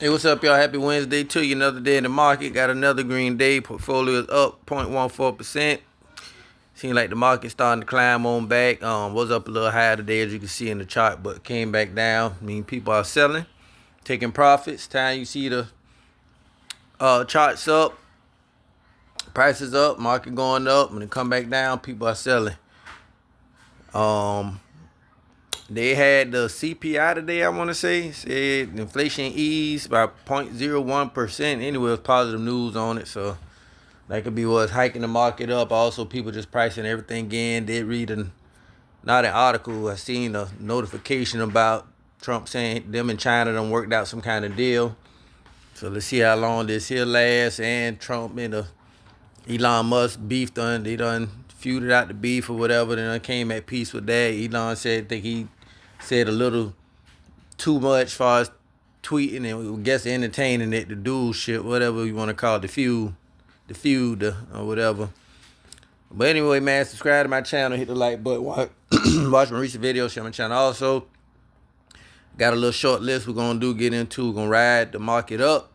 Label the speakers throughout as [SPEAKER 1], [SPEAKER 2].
[SPEAKER 1] Hey, what's up, y'all? Happy Wednesday to you. Another day in the market. Got another green day. Portfolio is up 0.14%. Seems like the market starting to climb on back. Was up a little higher today, as you can see in the chart, but came back down. I mean, people are selling, taking profits. Time you see the charts up, prices up, market going up. When it come back down, people are selling. They had the CPI today, I want to say. Said inflation eased by 0.01%. Anyway, it was positive news on it, so that could be what's hiking the market up. Also, people just pricing everything in. Did read not an article. I seen a notification about Trump saying them and China done worked out some kind of deal. So let's see how long this here lasts. And Trump and Elon Musk beef they done feuded out the beef or whatever. Then I came at peace with that. Elon said, I think he said a little too much as far as tweeting and I guess entertaining it, the dual shit, whatever you want to call it, the feud or whatever. But anyway, man, subscribe to my channel, hit the like button, watch my recent videos, share my channel. Also, got a little short list we're gonna get into. We're gonna ride the market up.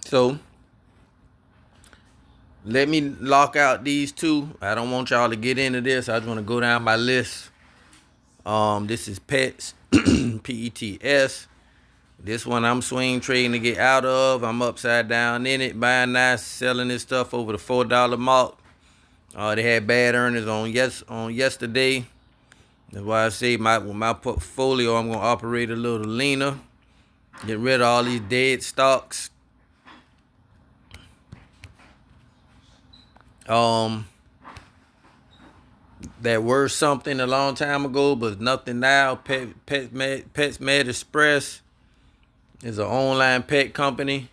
[SPEAKER 1] So let me lock out these two. I don't want y'all to get into this. I just want to go down my list. This is PETS, PETS. This one I'm swing trading to get out of. I'm upside down in it, buying nice, selling this stuff over the $4 mark. They had bad earnings on yesterday. That's why I say with my portfolio, I'm gonna operate a little leaner. Get rid of all these dead stocks. That were something a long time ago, but nothing now. PetSmed Express is an online pet company.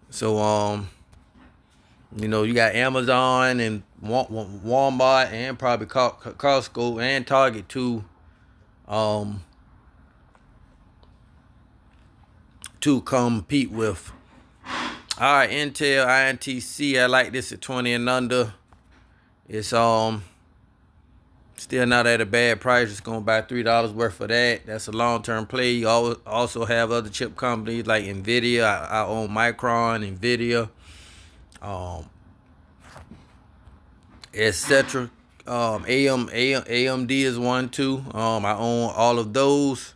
[SPEAKER 1] So you got Amazon and Walmart and probably Costco and Target to compete with. All right, Intel, INTC. I like this at 20 and under. It's still not at a bad price. Just gonna buy $3 worth for that. That's a long-term play. You also have other chip companies like Nvidia. I own Micron, Nvidia, etc. AMD is one too. I own all of those.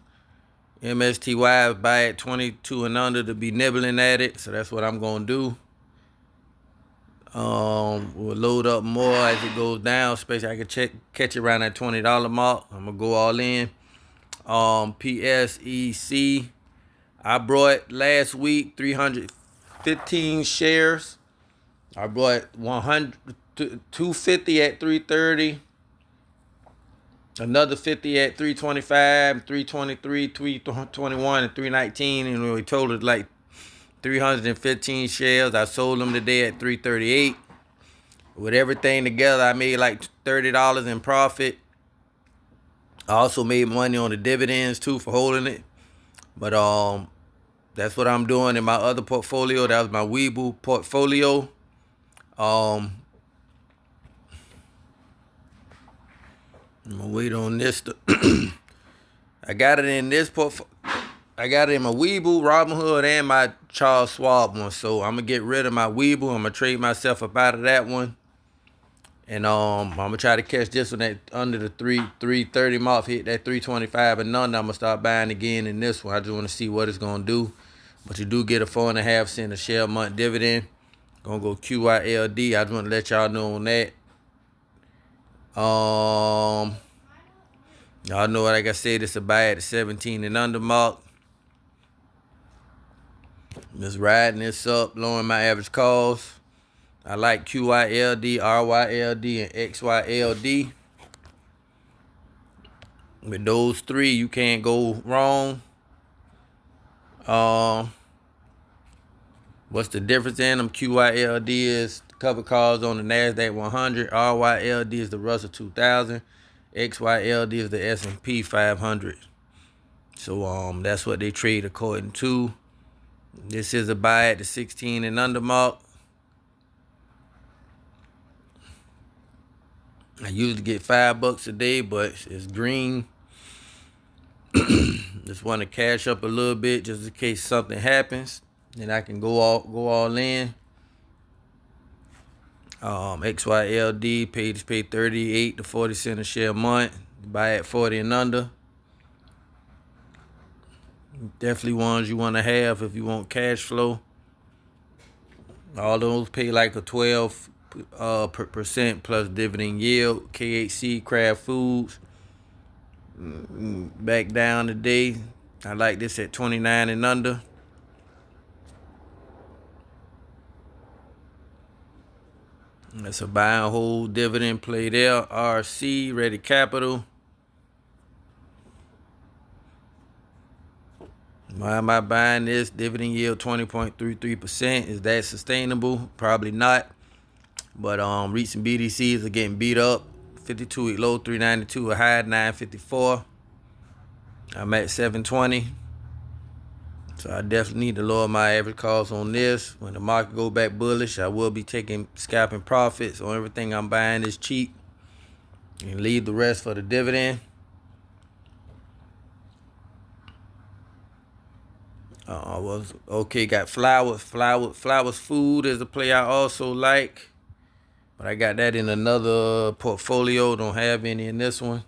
[SPEAKER 1] MSTY buy at 22 and under to be nibbling at it. So that's what I'm gonna do. We'll load up more as it goes down, especially I can catch it around that $20 mark. I'm gonna go all in. PSEC, I brought last week 315 shares. I brought 250 at 330, another 50 at 325, 323, 321, and 319, and we totaled like 315 shares. I sold them today at 338. With everything together, I made like $30 in profit. I also made money on the dividends too for holding it. But that's what I'm doing in my other portfolio. That was my Webull portfolio. I'm gonna wait on this. I got it in this portfolio. I got it in my Webull, Robinhood, and my Charles Schwab one. So I'm gonna get rid of my Webull. I'm gonna trade myself up out of that one. And I'm gonna try to catch this one at under the 330 mark, hit that 325 and none. I'm gonna start buying again in this one. I just want to see what it's gonna do. But you do get a 4.5 cent a share month dividend. Gonna go QYLD. I just want to let y'all know on that. Y'all know, like I said, it's a buy at the 17 and under mark. Just riding this up, lowering my average cost. I like QYLD, RYLD, and XYLD. With those three, you can't go wrong. What's the difference in them? QYLD is cover calls on the NASDAQ 100. RYLD is the Russell 2000. XYLD is the S&P 500. So that's what they trade according to. This is a buy at the 16 and under mark. I usually get $5 a day, but it's green. Just want to cash up a little bit just in case something happens. Then I can go all in. XYLD pay 38 to 40 cents a share a month. Buy at 40 and under. Definitely ones you want to have if you want cash flow. All those pay like a 12% plus dividend yield. KHC Kraft Foods back down today. I like this at 29 and under. That's a buy and hold dividend play there. RC Ready Capital. Why am I buying this? Dividend yield 20.33%. Is that sustainable? Probably not. But recent BDCs are getting beat up. 52-week low 392, a high 954. I'm at 720. So I definitely need to lower my average cost on this. When the market go back bullish, I will be taking scalping profits on everything I'm buying is cheap. And leave the rest for the dividend. Was okay. Got Flowers Food is a play I also like, but I got that in another portfolio. Don't have any in this one.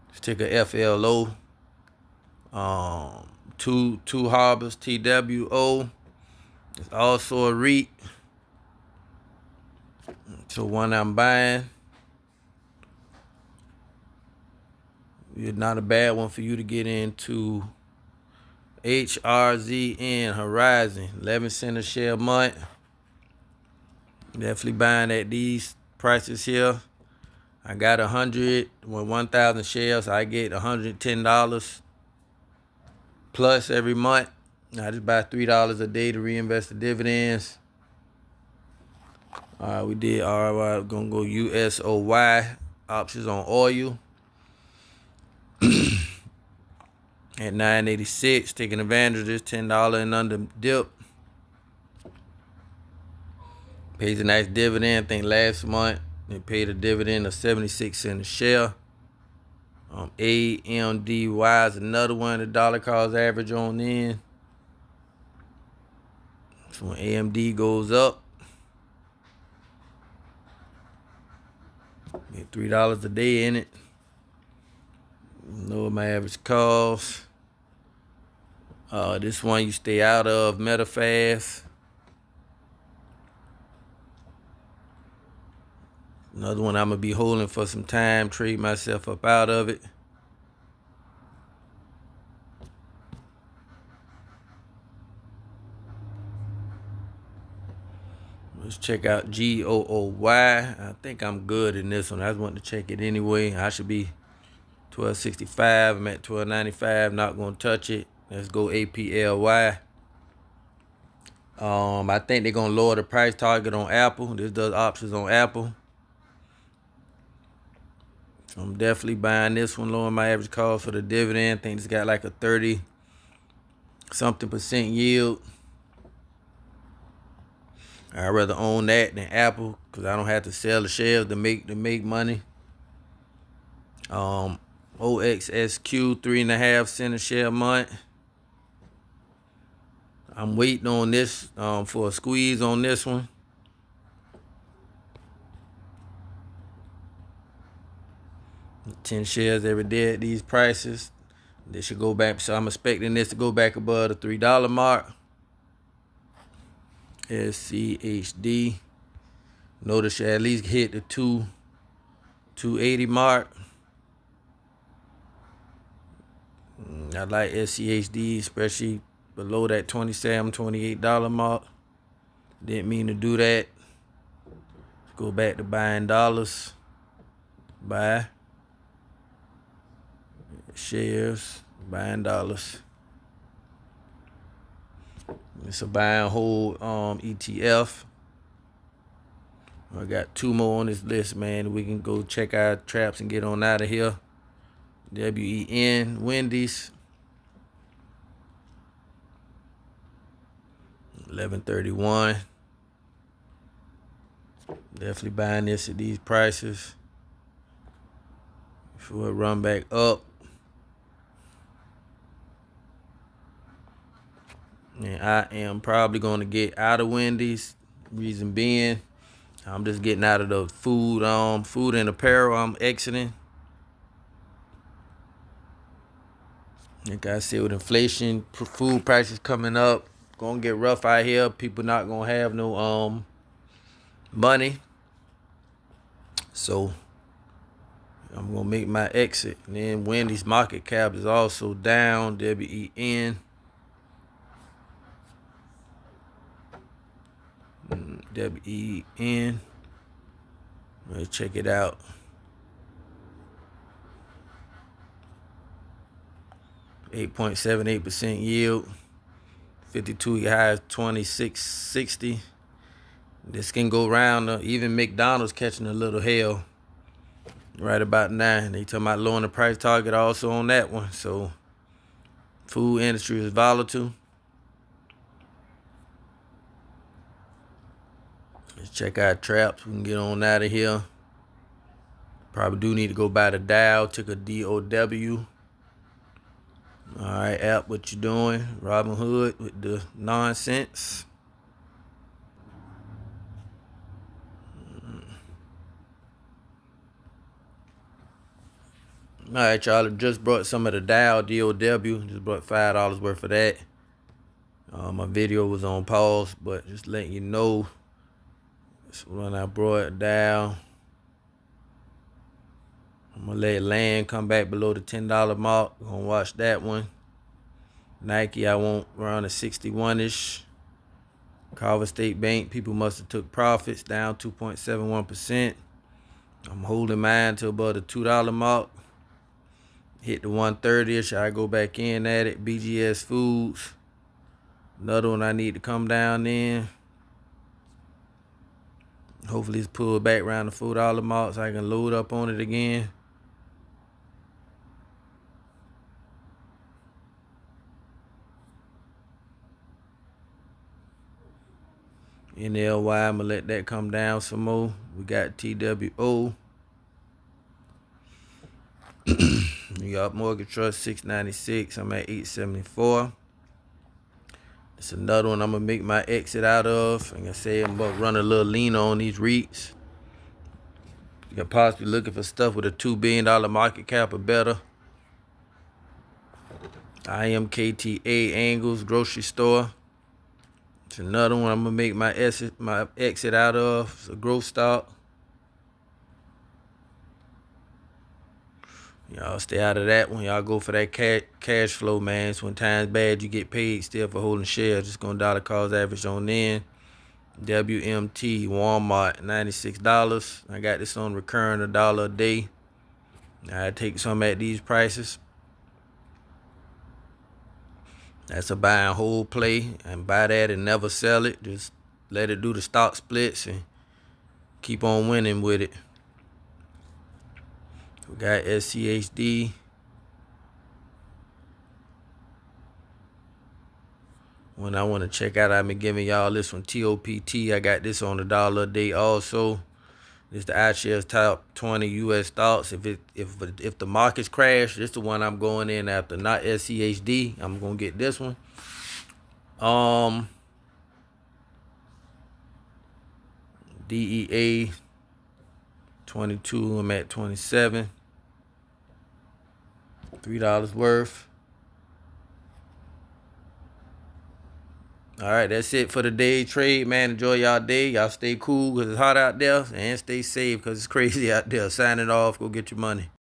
[SPEAKER 1] Let's take a FLO. Two Harbors TWO. It's also a REIT. So one I'm buying. It's not a bad one for you to get into. HRZN Horizon, 11 cents a share a month. Definitely buying at these prices here. I got 1,000 shares. I get $110 plus every month. I just buy $3 a day to reinvest the dividends. All right, we did. All right, we're gonna go USOY options on oil. At 986, taking advantage of this $10 and under dip. Pays a nice dividend. I think last month they paid a dividend of 76 cents a share. AMDY is another one. The dollar cost average on in. So when AMD goes up, get $3 a day in it. Lower my average cost. This one you stay out of, MetaFast. Another one I'm going to be holding for some time, trade myself up out of it. Let's check out GOOY. I think I'm good in this one. I just wanted to check it anyway. I should be 1265. I'm at 1295. Not going to touch it. Let's go APLY. I think they're going to lower the price target on Apple. This does options on Apple. So I'm definitely buying this one, lowering my average cost for the dividend. I think it's got like a 30-something% yield. I'd rather own that than Apple because I don't have to sell the shares to make money. OXSQ 3.5 cents a share a month. I'm waiting on this for a squeeze on this one. $10 shares every day at these prices. They should go back. So I'm expecting this to go back above the $3 mark. SCHD. Notice should at least hit the 280 mark. I like SCHD, especially below that $27, $28 mark. Didn't mean to do that. Let's go back to buying dollars. Buy shares, buying dollars. It's a buy and hold ETF. I got two more on this list, man. We can go check our traps and get on out of here. WEN, Wendy's. 1131. Definitely buying this at these prices. Before it run back up. And I am probably going to get out of Wendy's. Reason being, I'm just getting out of the food and apparel. I'm exiting. Like I said, with inflation, food prices coming up, gonna get rough out here. People not gonna have no money. So I'm gonna make my exit. And then Wendy's market cap is also down. WEN. WEN. Let's check it out. 8.78% yield. 52 high 2660. This can go round. Even McDonald's catching a little hell right about now. They talking about lowering the price target also on that one. So food industry is volatile. Let's check out traps. We can get on out of here. Probably do need to go by the Dow. Took a DOW. All right, app, what you doing? Robinhood with the nonsense. All right, y'all. Just brought some of the Dow DOW. Just brought $5 worth of that. My video was on pause, but just letting you know. This when I brought it down. I'm gonna let it land, come back below the $10 mark. Gonna watch that one. Nike, I want around a 61-ish. Carver State Bank, people must have took profits, down 2.71%. I'm holding mine to above the $2 mark. Hit the 130-ish, I go back in at it. BGS Foods, another one I need to come down in. Hopefully it's pulled back around the $4 mark so I can load up on it again. NLY, I'm going to let that come down some more. We got TWO. New York Mortgage Trust, 696. I'm at 874. It's another one I'm going to make my exit out of. Like I say, I'm about to run a little lean on these REITs. You're possibly looking for stuff with a $2 billion market cap or better. IMKTA Angles Grocery Store. It's another one I'm going to make my exit out of. It's a growth stock. Y'all stay out of that one. Y'all go for that cash flow, man. So when times bad, you get paid still for holding shares. Just going dollar cost average on in. WMT, Walmart, $96. I got this on recurring $1 a day. I take some at these prices. That's a buy and hold play. And buy that and never sell it. Just let it do the stock splits and keep on winning with it. We got SCHD. When I want to check out, I've been giving y'all this one, TOPT. I got this on $1 a day also. This the iShares top 20 U.S. stocks. If the markets crash, this is the one I'm going in after. Not SCHD. I'm gonna get this one. DEA 22. I'm at 27. $3 worth. All right, that's it for the day trade, man. Enjoy y'all day. Y'all stay cool because it's hot out there, and stay safe because it's crazy out there. Signing off. Go get your money.